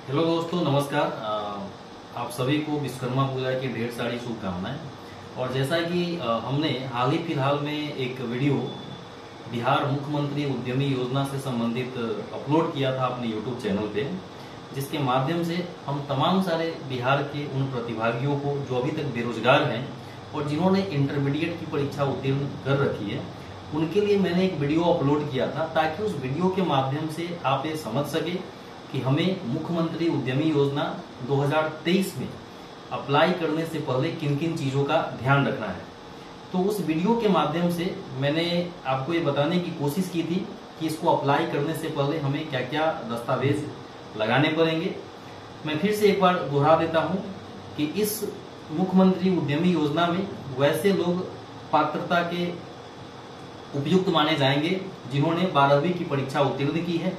Hello दोस्तों, नमस्कार। आप सभी को विश्वकर्मा पूजा की ढेर सारी शुभकामनाएं। और जैसा कि हमने हाल ही फिलहाल में एक वीडियो बिहार मुख्यमंत्री उद्यमी योजना से संबंधित अपलोड किया था अपने यूट्यूब चैनल पे, जिसके माध्यम से हम तमाम सारे बिहार के उन प्रतिभागियों को जो अभी तक बेरोजगार हैं और जिन्होंने इंटरमीडिएट की परीक्षा उत्तीर्ण कर रखी है, उनके लिए मैंने एक वीडियो अपलोड किया था, ताकि उस वीडियो के माध्यम से आप ये समझ सके कि हमें मुख्यमंत्री उद्यमी योजना 2023 में अप्लाई करने से पहले किन किन चीजों का ध्यान रखना है। तो उस वीडियो के माध्यम से मैंने आपको ये बताने की कोशिश की थी कि इसको अप्लाई करने से पहले हमें क्या क्या दस्तावेज लगाने पड़ेंगे। मैं फिर से एक बार दोहरा देता हूं कि इस मुख्यमंत्री उद्यमी योजना में वैसे लोग पात्रता के उपयुक्त माने जाएंगे जिन्होंने 12वीं की परीक्षा उत्तीर्ण की है।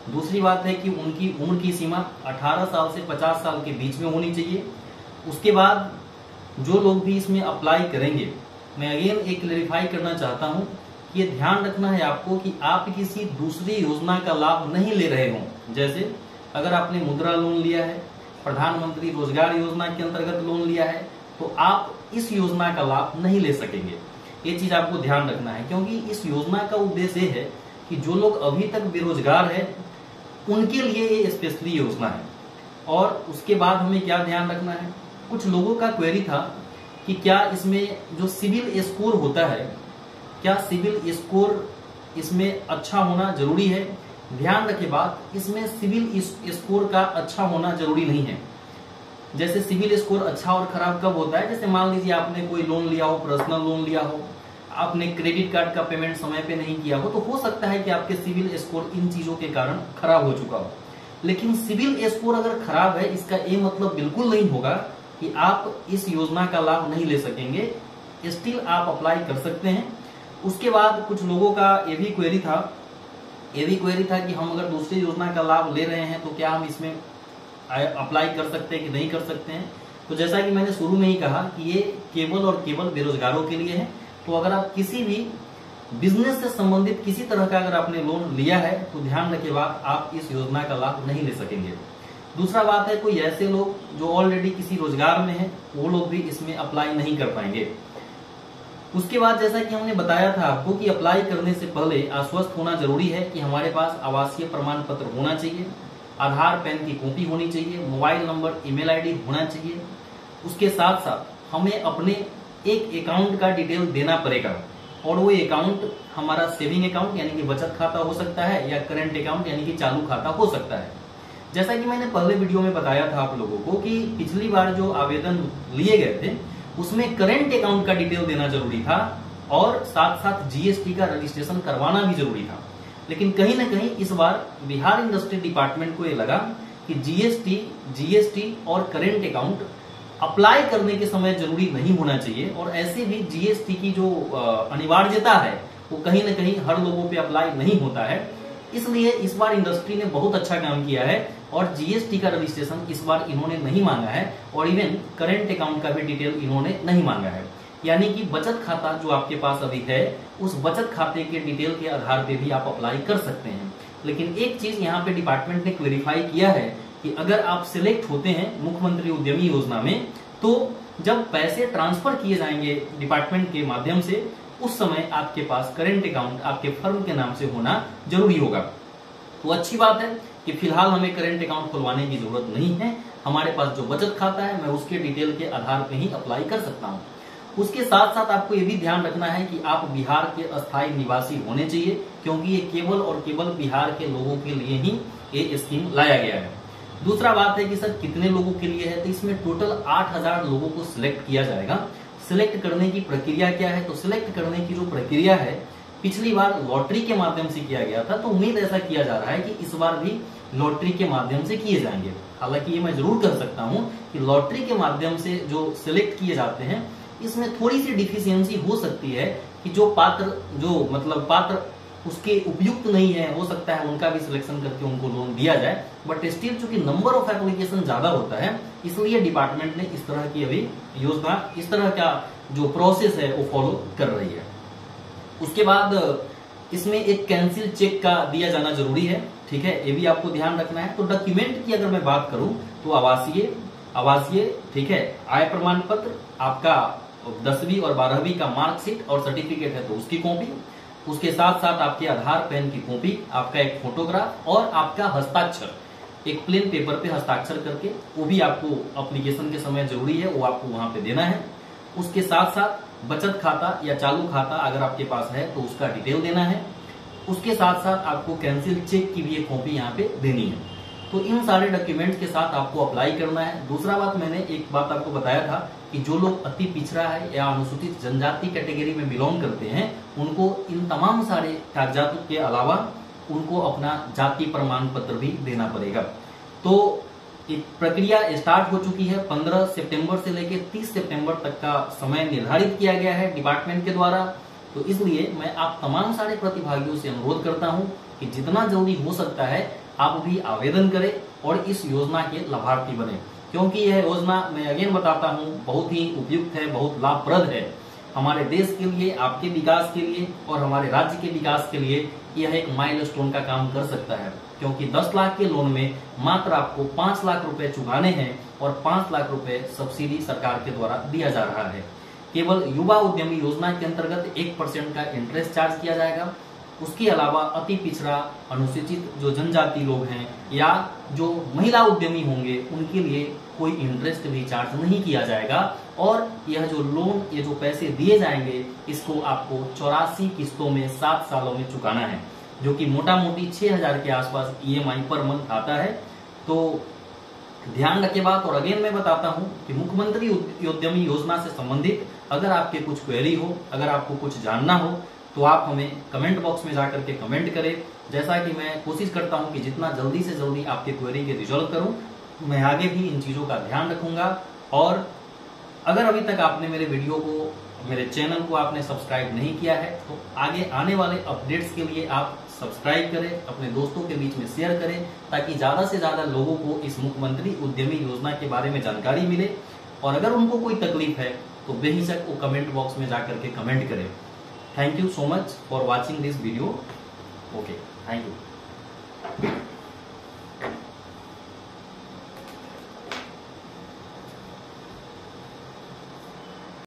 दूसरी बात है कि उनकी उम्र की सीमा 18 साल से 50 साल के बीच में होनी चाहिए। उसके बाद जो लोग भी इसमें अप्लाई करेंगे, मैं अगेन एक क्लेरिफाई करना चाहता हूं कि ये ध्यान रखना है आपको कि आप किसी दूसरी योजना का लाभ नहीं ले रहे हों। जैसे अगर आपने मुद्रा लोन लिया है, प्रधानमंत्री रोजगार योजना के अंतर्गत लोन लिया है, तो आप इस योजना का लाभ नहीं ले सकेंगे। ये चीज आपको ध्यान रखना है, क्योंकि इस योजना का उद्देश्य है कि जो लोग अभी तक बेरोजगार है उनके लिए ये स्पेशली योजना है। और उसके बाद हमें क्या ध्यान रखना है, कुछ लोगों का क्वेरी था कि क्या इसमें जो सिविल स्कोर होता है, क्या सिविल स्कोर इसमें अच्छा होना जरूरी है। ध्यान रखें बात, इसमें सिविल स्कोर का अच्छा होना जरूरी नहीं है। जैसे सिविल स्कोर अच्छा और खराब कब होता है, जैसे मान लीजिए आपने कोई लोन लिया हो, पर्सनल लोन लिया हो, आपने क्रेडिट कार्ड का पेमेंट समय पे नहीं किया हो, तो हो सकता है कि आपके सिविल स्कोर इन चीजों के कारण खराब हो चुका हो। लेकिन सिविल स्कोर अगर खराब है, इसका ये मतलब बिल्कुल नहीं होगा कि आप इस योजना का लाभ नहीं ले सकेंगे। स्टिल आप अप्लाई कर सकते हैं। उसके बाद कुछ लोगों का ये भी क्वेरी था कि हम अगर दूसरी योजना का लाभ ले रहे हैं तो क्या हम इसमें अप्लाई कर सकते हैं कि नहीं कर सकते हैं। तो जैसा कि मैंने शुरू में ही कहा कि ये केवल और केवल बेरोजगारों के लिए है। तो अगर आप किसी भी बिजनेस से संबंधित किसी तरह का अगर आपने लोन लिया है, तो ध्यान रखे बात, आप इस योजना का लाभ नहीं ले सकेंगे। दूसरा बात है, कोई ऐसे लोग जो ऑलरेडी किसी रोजगार में हैं, वो लोग भी इसमें अप्लाई नहीं कर पाएंगे। उसके बाद जैसा कि हमने बताया था आपको कि अप्लाई करने से पहले आश्वस्त होना जरूरी है कि हमारे पास आवासीय प्रमाण पत्र होना चाहिए, आधार पैन की कॉपी होनी चाहिए, मोबाइल नंबर, ईमेल आईडी होना चाहिए। उसके साथ साथ हमें अपने एक अकाउंट का डिटेल देना पड़ेगा, और वो अकाउंट हमारा सेविंग अकाउंट यानी कि बचत खाता हो सकता है, या करंट अकाउंट यानी कि चालू खाता हो सकता है। जैसा कि मैंने पहले वीडियो में बताया था आप लोगों को कि पिछली बार जो आवेदन लिए गए थे उसमें करंट अकाउंट का डिटेल देना जरूरी था, और साथ साथ जीएसटी का रजिस्ट्रेशन करवाना भी जरूरी था। लेकिन कहीं ना कहीं इस बार बिहार इंडस्ट्री डिपार्टमेंट को ये लगा कि जीएसटी और करंट अकाउंट अप्लाई करने के समय जरूरी नहीं होना चाहिए, और ऐसे भी जीएसटी की जो अनिवार्यता है वो कहीं ना कहीं हर लोगों पे अप्लाई नहीं होता है। इसलिए इस बार इंडस्ट्री ने बहुत अच्छा काम किया है, और जीएसटी का रजिस्ट्रेशन इस बार इन्होंने नहीं मांगा है, और इवन करंट अकाउंट का भी डिटेल इन्होंने नहीं मांगा है। यानी कि बचत खाता जो आपके पास अभी है, उस बचत खाते के डिटेल के आधार पे भी आप अप्लाई कर सकते हैं। लेकिन एक चीज यहाँ पे डिपार्टमेंट ने क्लेरिफाई किया है कि अगर आप सिलेक्ट होते हैं मुख्यमंत्री उद्यमी योजना में, तो जब पैसे ट्रांसफर किए जाएंगे डिपार्टमेंट के माध्यम से, उस समय आपके पास करंट अकाउंट आपके फर्म के नाम से होना जरूरी होगा। तो अच्छी बात है कि फिलहाल हमें करंट अकाउंट खुलवाने की जरूरत नहीं है। हमारे पास जो बचत खाता है, मैं उसके डिटेल के आधार पर ही अप्लाई कर सकता हूँ। उसके साथ साथ आपको ये भी ध्यान रखना है कि आप बिहार के अस्थायी निवासी होने चाहिए, क्योंकि ये केवल और केवल बिहार के लोगों के लिए ही ये स्कीम लाया गया है। दूसरा बात है कि सर कितने लोगों के लिए है, तो इसमें टोटल 8000 लोगों को सिलेक्ट किया जाएगा। सिलेक्ट करने की प्रक्रिया क्या है, तो सिलेक्ट करने की जो प्रक्रिया है, पिछली बार लॉटरी के माध्यम से किया गया था, तो उम्मीद ऐसा किया जा रहा है कि इस बार भी लॉटरी के माध्यम से किए जाएंगे। हालांकि ये मैं जरूर कह सकता हूं कि लॉटरी के माध्यम से जो सिलेक्ट किए जाते हैं, इसमें थोड़ी सी डिफिशियंसी हो सकती है कि जो पात्र उसके उपयुक्त नहीं है, हो सकता है उनका भी सिलेक्शन करके उनको लोन दिया जाए। बट स्टिल चूंकि नंबर ऑफ एप्लीकेशन ज्यादा होता है, इसलिए डिपार्टमेंट ने इस तरह की अभी योजना, इस तरह का जो प्रोसेस है वो फॉलो कर रही है। उसके बाद इसमें एक कैंसिल चेक का दिया जाना जरूरी है, ठीक है, ये भी आपको ध्यान रखना है। तो डॉक्यूमेंट की अगर मैं बात करूं तो आवासीय, ठीक है, आय प्रमाण पत्र, आपका 10वीं और 12वीं का मार्कशीट और सर्टिफिकेट है तो उसकी कॉपी, उसके साथ साथ आपके आधार पैन की कॉपी, आपका एक फोटोग्राफ और आपका हस्ताक्षर, एक प्लेन पेपर पे हस्ताक्षर करके, वो भी आपको एप्लीकेशन के समय जरूरी है, वो आपको वहां पे देना है। उसके साथ साथ बचत खाता या चालू खाता अगर आपके पास है तो उसका डिटेल देना है। उसके साथ साथ आपको कैंसिल चेक की भी एक कॉपी यहाँ पे देनी है। तो इन सारे डॉक्यूमेंट के साथ आपको अप्लाई करना है। दूसरा बात, मैंने एक बात आपको बताया था कि जो लोग अति पिछड़ा है या अनुसूचित जनजाति कैटेगरी में बिलोंग करते हैं, उनको इन तमाम सारे कागजातों के अलावा उनको अपना जाति प्रमाण पत्र भी देना पड़ेगा। तो एक प्रक्रिया स्टार्ट हो चुकी है। 15 सितंबर से लेकर 30 सितंबर तक का समय निर्धारित किया गया है डिपार्टमेंट के द्वारा। तो इसलिए मैं आप तमाम सारे प्रतिभागियों से अनुरोध करता हूं कि जितना जल्दी हो सकता है आप भी आवेदन करें और इस योजना के लाभार्थी बने, क्योंकि यह योजना, मैं अगेन बताता हूं, बहुत ही उपयुक्त है, बहुत लाभप्रद है हमारे देश के लिए, आपके विकास के लिए और हमारे राज्य के विकास के लिए। यह एक माइलस्टोन का काम कर सकता है, क्योंकि 10 लाख के लोन में मात्र आपको 5 लाख रुपए चुकाने हैं और 5 लाख रुपए सब्सिडी सरकार के द्वारा दिया जा रहा है। केवल युवा उद्यमी योजना के अंतर्गत 1% का इंटरेस्ट चार्ज किया जाएगा। उसके अलावा अति पिछड़ा, अनुसूचित जो जनजाति लोग हैं या जो महिला उद्यमी होंगे उनके लिए कोई इंटरेस्ट भी चार्ज नहीं किया जाएगा। और यह जो लोन, ये जो पैसे दिए जाएंगे, इसको आपको 84 किस्तों में 7 सालों में चुकाना है, जो कि मोटा मोटी 6000 के आसपास EMI पर मंथ आता है। तो ध्यान रखे बात। और अगेन मैं बताता हूं कि मुख्यमंत्री उद्यमी योजना से संबंधित अगर आपके कुछ क्वेरी हो, अगर आपको कुछ जानना हो, तो आप हमें कमेंट बॉक्स में जाकर के कमेंट करें। जैसा कि मैं कोशिश करता हूं कि जितना जल्दी से जल्दी आपके क्वेरी के रिजॉल्व करूं, मैं आगे भी इन चीजों का ध्यान रखूंगा। और अगर अभी तक आपने मेरे वीडियो को, मेरे चैनल को आपने सब्सक्राइब नहीं किया है तो आगे आने वाले अपडेट्स के लिए आप सब्सक्राइब करें, अपने दोस्तों के बीच में शेयर करें, ताकि ज्यादा से ज्यादा लोगों को इस मुख्यमंत्री उद्यमी योजना के बारे में जानकारी मिले। और अगर उनको कोई तकलीफ है तो बेहिचक वो कमेंट बॉक्स में जाकर के कमेंट करें। Thank you so much for watching this video. Okay, thank you.